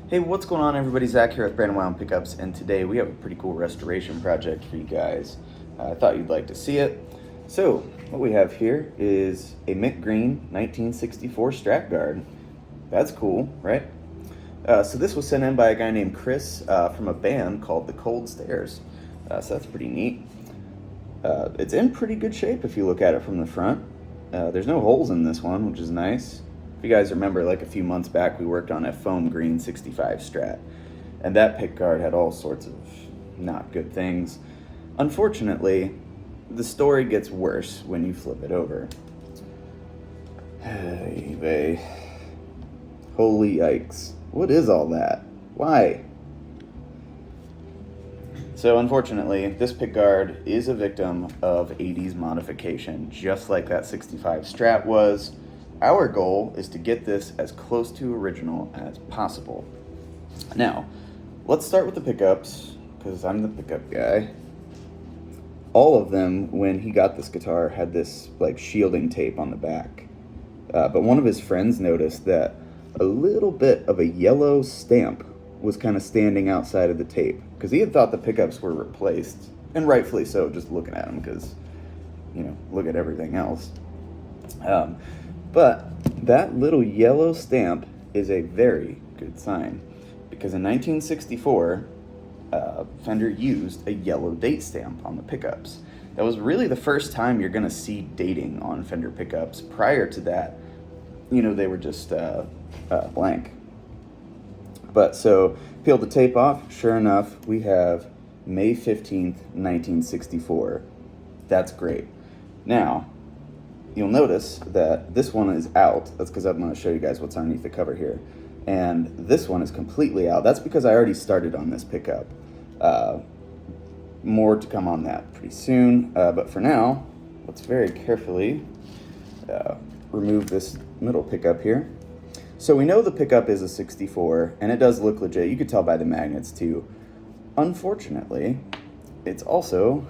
Hey, what's going on, everybody? Zach here with Brandon Wound Pickups, and today we have a pretty cool restoration project for you guys. I thought you'd like to see it. So, what we have here is a mint green 1964 Strat guard. That's cool, right? So this was sent in by a guy named Chris from a band called The Cold Stairs. So that's pretty neat. It's in pretty good shape if you look at it from the front. There's no holes in this one, which is nice. If you guys remember, like a few months back, we worked on a foam green 65 Strat, and that pickguard had all sorts of not good things. Unfortunately, the story gets worse when you flip it over. Hey, holy yikes. What is all that? Why? So unfortunately, this pickguard is a victim of 80s modification, just like that 65 Strat was. Our goal is to get this as close to original as possible. Now, let's start with the pickups, because I'm the pickup guy. All of them, when he got this guitar, had this like shielding tape on the back. But one of his friends noticed that a little bit of a yellow stamp was kind of standing outside of the tape, because he had thought the pickups were replaced, and rightfully so, just looking at them, because, you know, look at everything else. But that little yellow stamp is a very good sign, because in 1964, Fender used a yellow date stamp on the pickups. That was really the first time you're going to see dating on Fender pickups. Prior to that, you know, they were just blank. But so, peel the tape off, sure enough, we have May 15th, 1964. That's great. Now, you'll notice that this one is out. That's because I'm going to show you guys what's underneath the cover here. And this one is completely out. That's because I already started on this pickup. More to come on that pretty soon. But for now, let's very carefully remove this middle pickup here. So we know the pickup is a 64, and it does look legit. You could tell by the magnets too. Unfortunately, it's also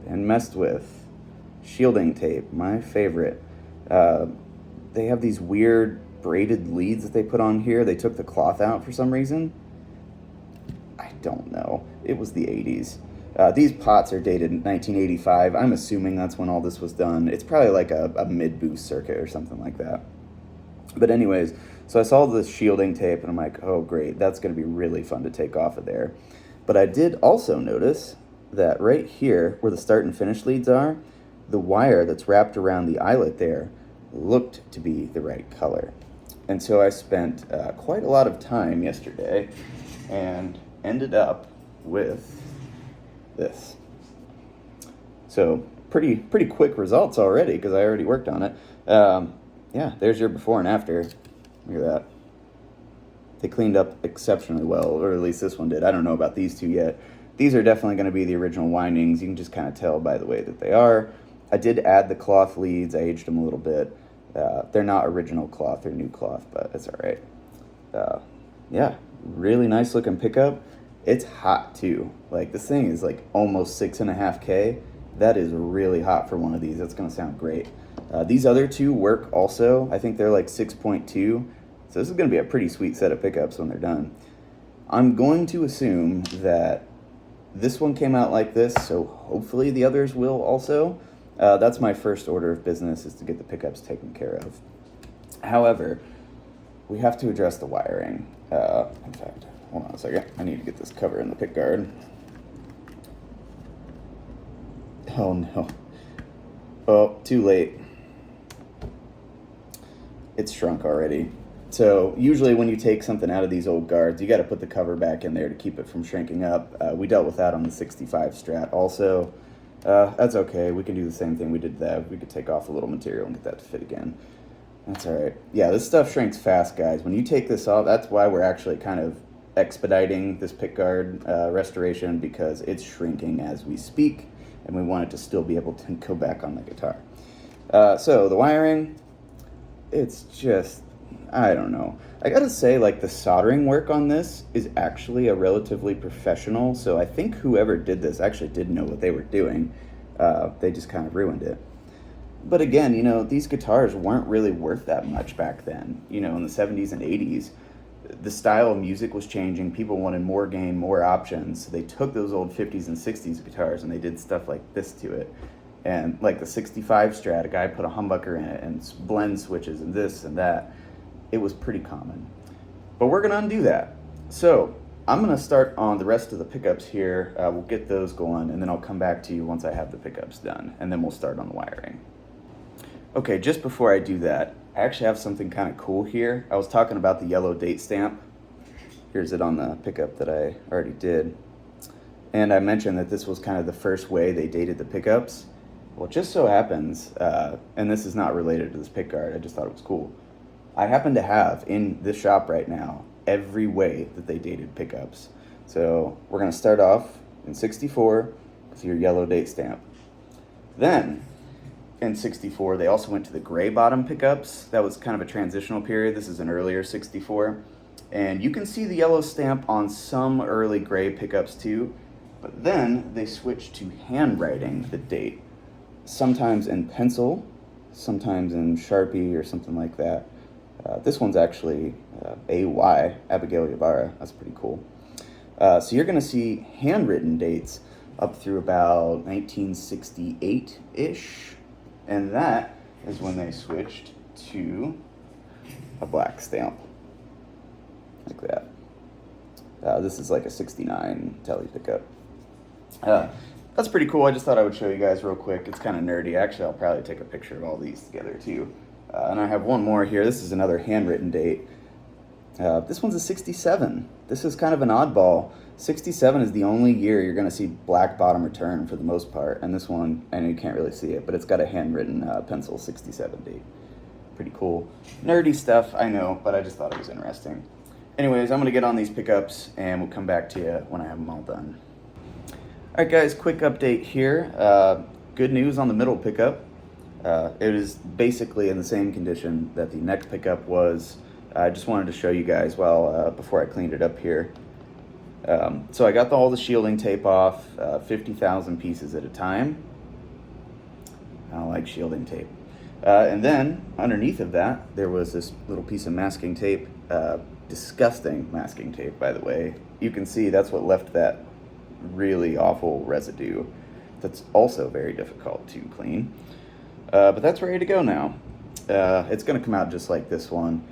been messed with. Shielding tape, my favorite. They have these weird braided leads that they put on here. They took the cloth out for some reason. I don't know. It was the 80s. These pots are dated in 1985. I'm assuming that's when all this was done. It's probably like a mid-boost circuit or something like that. But anyways, so I saw this shielding tape, and I'm like, oh great, that's going to be really fun to take off of there. But I did also notice that right here, where the start and finish leads are, the wire that's wrapped around the eyelet there looked to be the right color. And so I spent quite a lot of time yesterday and ended up with this. So pretty quick results already, because I already worked on it. Yeah, there's your before and after. Look at that. They cleaned up exceptionally well, or at least this one did. I don't know about these two yet. These are definitely going to be the original windings. You can just kind of tell by the way that they are. I did add the cloth leads. I aged them a little bit. They're not original cloth, they're new cloth, but it's all right. Yeah, really nice looking pickup. It's hot too. Like, this thing is like almost 6.5K. That is really hot for one of these. That's gonna sound great. These other two work also. I think they're like 6.2. So this is gonna be a pretty sweet set of pickups when they're done. I'm going to assume that this one came out like this, so hopefully the others will also. That's my first order of business, is to get the pickups taken care of. However, we have to address the wiring. In fact, hold on a second. I need to get this cover in the pickguard. Oh no. Oh, too late. It's shrunk already. So usually when you take something out of these old guards, you got to put the cover back in there to keep it from shrinking up. We dealt with that on the 65 Strat also. That's okay. We can do the same thing we did that. We could take off a little material and get that to fit again. That's all right. Yeah, this stuff shrinks fast, guys. When you take this off, that's why we're actually kind of expediting this pickguard restoration, because it's shrinking as we speak, and we want it to still be able to go back on the guitar. So the wiring, it's just, I don't know. I gotta say, like, the soldering work on this is actually a relatively professional, so I think whoever did this actually did know what they were doing. They just kind of ruined it. But again, you know, these guitars weren't really worth that much back then. You know, in the 70s and 80s, the style of music was changing. People wanted more gain, more options. So they took those old 50s and 60s guitars and they did stuff like this to it. And like the 65 Strat, a guy put a humbucker in it and blend switches and this and that. It was pretty common. But we're going to undo that. So I'm going to start on the rest of the pickups here. We'll get those going, and then I'll come back to you once I have the pickups done, and then we'll start on the wiring. Okay, just before I do that, I actually have something kind of cool here. I was talking about the yellow date stamp. Here's it on the pickup that I already did. And I mentioned that this was kind of the first way they dated the pickups. Well, it just so happens, and this is not related to this pickguard, I just thought it was cool. I happen to have in this shop right now every way that they dated pickups. So we're going to start off in 64 with your yellow date stamp. Then in 64 they also went to the gray bottom pickups. That was kind of a transitional period. This is an earlier 64, and you can see the yellow stamp on some early gray pickups too. But then they switched to handwriting the date, sometimes in pencil, sometimes in Sharpie or something like that. This one's actually AY, Abigail Ybarra. That's pretty cool. So you're going to see handwritten dates up through about 1968-ish. And that is when they switched to a black stamp, like that. This is like a 69 Tele pickup. That's pretty cool. I just thought I would show you guys real quick. It's kind of nerdy. Actually, I'll probably take a picture of all these together too. And I have one more here. This is another handwritten date. This one's a 67. This is kind of an oddball. 67 is the only year you're going to see black bottom return for the most part. And this one, I know you can't really see it, but it's got a handwritten pencil 67 date. Pretty cool. Nerdy stuff, I know, but I just thought it was interesting. Anyways, I'm going to get on these pickups and we'll come back to you when I have them all done. All right, guys, quick update here. Good news on the middle pickup. It is basically in the same condition that the next pickup was. I just wanted to show you guys before I cleaned it up here. So I got all the shielding tape off, 50,000 pieces at a time. I don't like shielding tape. And then underneath of that, there was this little piece of masking tape, disgusting masking tape, by the way. You can see that's what left that really awful residue that's also very difficult to clean. But that's ready to go now. It's going to come out just like this one.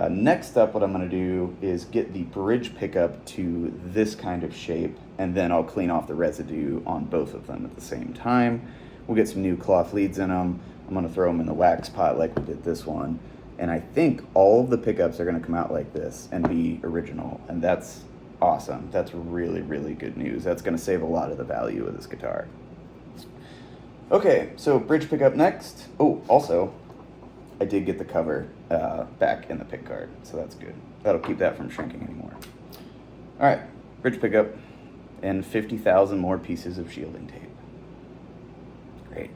Next up, what I'm going to do is get the bridge pickup to this kind of shape, and then I'll clean off the residue on both of them at the same time. We'll get some new cloth leads in them. I'm going to throw them in the wax pot like we did this one. And I think all of the pickups are going to come out like this and be original, and that's awesome. That's really, really good news. That's going to save a lot of the value of this guitar. Okay, so bridge pickup next. Oh, also, I did get the cover back in the pickguard, so that's good. That'll keep that from shrinking anymore. All right, bridge pickup and 50,000 more pieces of shielding tape. Great.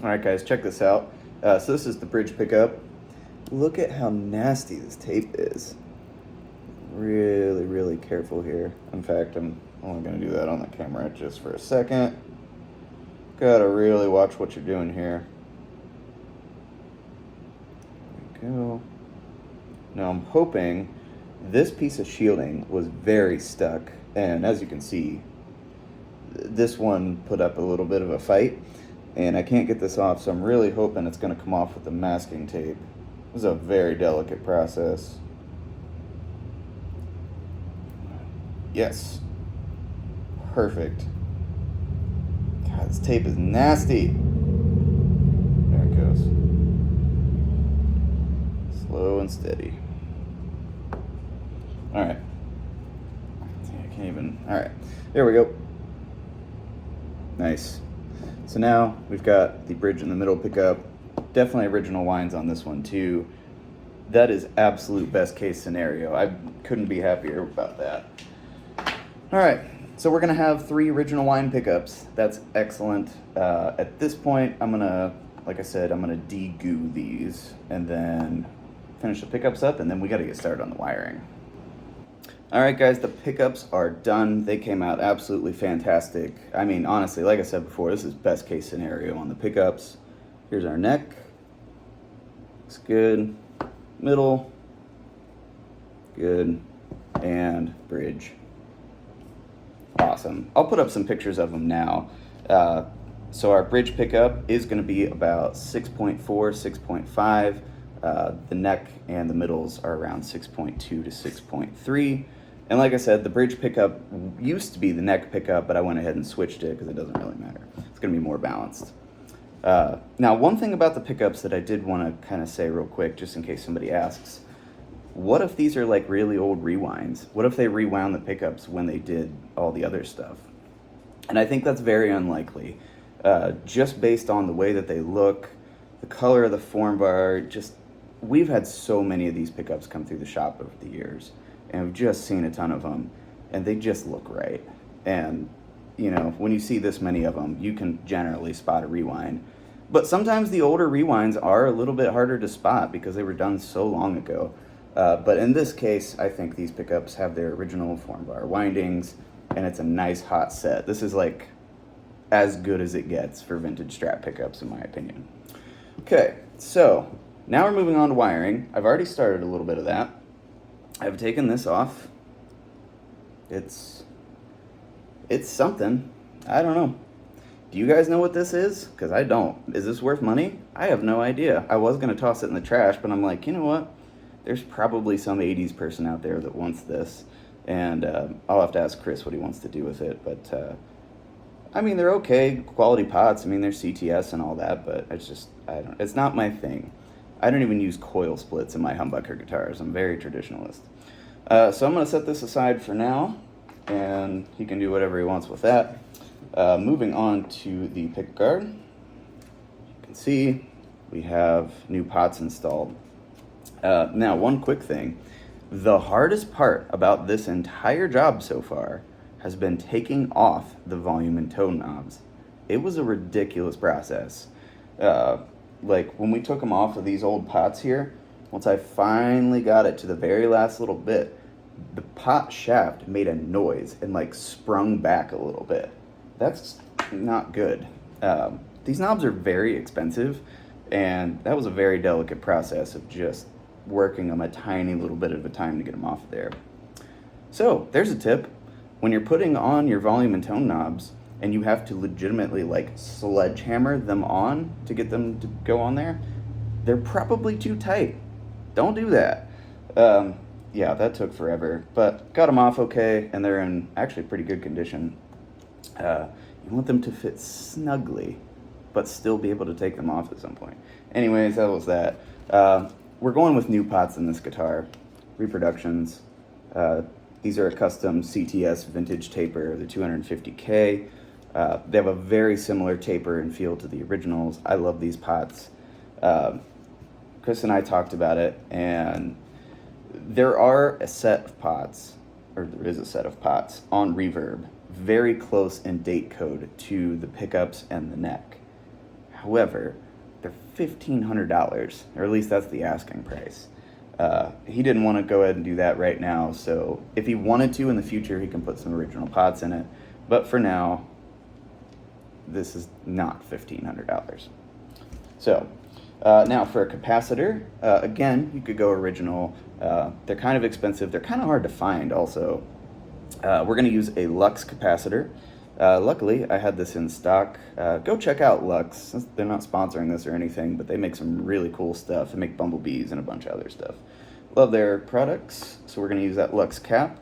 All right, guys, check this out. So this is the bridge pickup. Look at how nasty this tape is. Really, really careful here. In fact, I'm only going to do that on the camera just for a second. Gotta really watch what you're doing here. There we go. Now I'm hoping this piece of shielding was very stuck, and as you can see, this one put up a little bit of a fight, and I can't get this off, so I'm really hoping it's going to come off with the masking tape. This is a very delicate process. Yes. Perfect. God, this tape is nasty. There it goes. Slow and steady. Alright. I can't even... Alright. There we go. Nice. So now we've got the bridge in the middle pickup. Definitely original winds on this one too. That is absolute best case scenario. I couldn't be happier about that. Alright. So we're going to have 3 original wind pickups. That's excellent. At this point, I'm going to, like I said, I'm going to de-goo these and then finish the pickups up, and then we got to get started on the wiring. All right, guys, the pickups are done. They came out absolutely fantastic. I mean, honestly, like I said before, this is best case scenario on the pickups. Here's our neck. Looks good. Middle. good. And bridge. Awesome. I'll put up some pictures of them now. So our bridge pickup is going to be about 6.4, 6.5. The neck and the middles are around 6.2 to 6.3. And like I said, the bridge pickup used to be the neck pickup, but I went ahead and switched it because it doesn't really matter. It's going to be more balanced. Now, one thing about the pickups that I did want to kind of say real quick, just in case somebody asks, what if these are like really old rewinds? What if they rewound the pickups when they did all the other stuff? And I think that's very unlikely. Just based on the way that they look, the color of the form bar, we've had so many of these pickups come through the shop over the years, and we've just seen a ton of them, and they just look right. And, you know, when you see this many of them, you can generally spot a rewind. But sometimes the older rewinds are a little bit harder to spot because they were done so long ago. But in this case, I think these pickups have their original form bar windings, and it's a nice hot set. This is like as good as it gets for vintage Strat pickups, in my opinion. Okay, so now we're moving on to wiring. I've already started a little bit of that. I've taken this off. It's something. I don't know. Do you guys know what this is? Because I don't. Is this worth money? I have no idea. I was going to toss it in the trash, but I'm like, you know what? There's probably some 80s person out there that wants this, and I'll have to ask Chris what he wants to do with it. But I mean, they're okay quality pots. I mean, they're CTS and all that, but it's not my thing. I don't even use coil splits in my humbucker guitars. I'm very traditionalist. So I'm going to set this aside for now, and he can do whatever he wants with that. Moving on to the pickguard. You can see we have new pots installed. Now, one quick thing. The hardest part about this entire job so far has been taking off the volume and tone knobs. It was a ridiculous process. Like when we took them off of these old pots here, once I finally got it to the very last little bit, the pot shaft made a noise and like sprung back a little bit. That's not good. These knobs are very expensive, and that was a very delicate process of just working them a tiny little bit at a time to get them off of there. So there's a tip. When you're putting on your volume and tone knobs and you have to legitimately like sledgehammer them on to get them to go on there, they're probably too tight. Don't do that. Yeah, that took forever, but got them off okay, and they're in actually pretty good condition. You want them to fit snugly, but still be able to take them off at some point. Anyways, that was that. We're going with new pots in this guitar, reproductions. These are a custom CTS vintage taper, the 250K. They have a very similar taper and feel to the originals. I love these pots. Chris and I talked about it, and there is a set of pots on Reverb, very close in date code to the pickups and the neck. However, they're $1,500, or at least that's the asking price. He didn't want to go ahead and do that right now, so if he wanted to in the future, he can put some original pots in it. But for now, this is not $1,500. So, now for a capacitor, again, you could go original. They're kind of expensive. They're kind of hard to find also. We're going to use a Lux capacitor. Luckily, I had this in stock. Go check out Lux. They're not sponsoring this or anything, but they make some really cool stuff. They make bumblebees and a bunch of other stuff. Love their products, so we're going to use that Lux cap.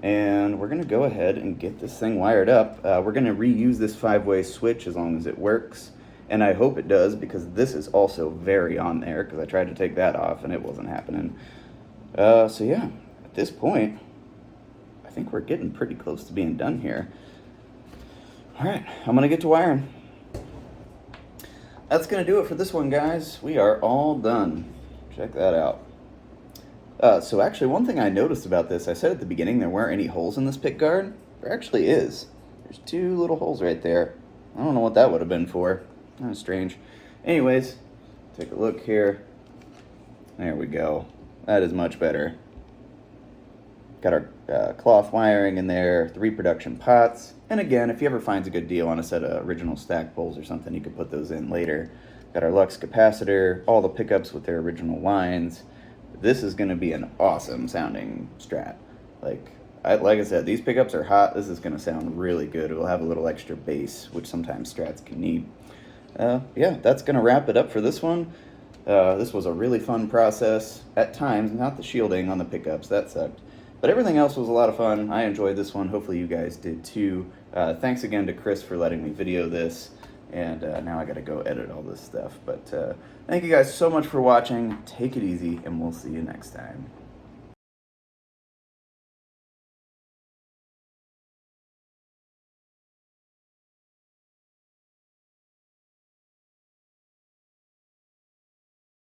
And we're going to go ahead and get this thing wired up. We're going to reuse this 5-way switch as long as it works. And I hope it does, because this is also very on there, because I tried to take that off and it wasn't happening. So yeah, at this point, I think we're getting pretty close to being done here. All right, I'm gonna get to wiring. That's gonna do it for this one, guys. We are all done. Check that out. So actually, one thing I noticed about this, I said at the beginning there weren't any holes in this pickguard. There actually is. There's 2 little holes right there. I don't know what that would have been for. Kind of strange. Anyways, take a look here. There we go. That is much better. Got our cloth wiring in there, the reproduction pots. And again, if he ever finds a good deal on a set of original stack bowls or something, you could put those in later. Got our Lux capacitor, all the pickups with their original lines. this is going to be an awesome sounding Strat. Like I said, these pickups are hot. This is going to sound really good. It'll have a little extra bass, which sometimes Strats can need. Yeah, that's going to wrap it up for this one. This was a really fun process. At times, not the shielding on the pickups, that sucked. But everything else was a lot of fun. I enjoyed this one. Hopefully you guys did too. Thanks again to Chris for letting me video this. And now I gotta go edit all this stuff. But thank you guys so much for watching. Take it easy, and we'll see you next time.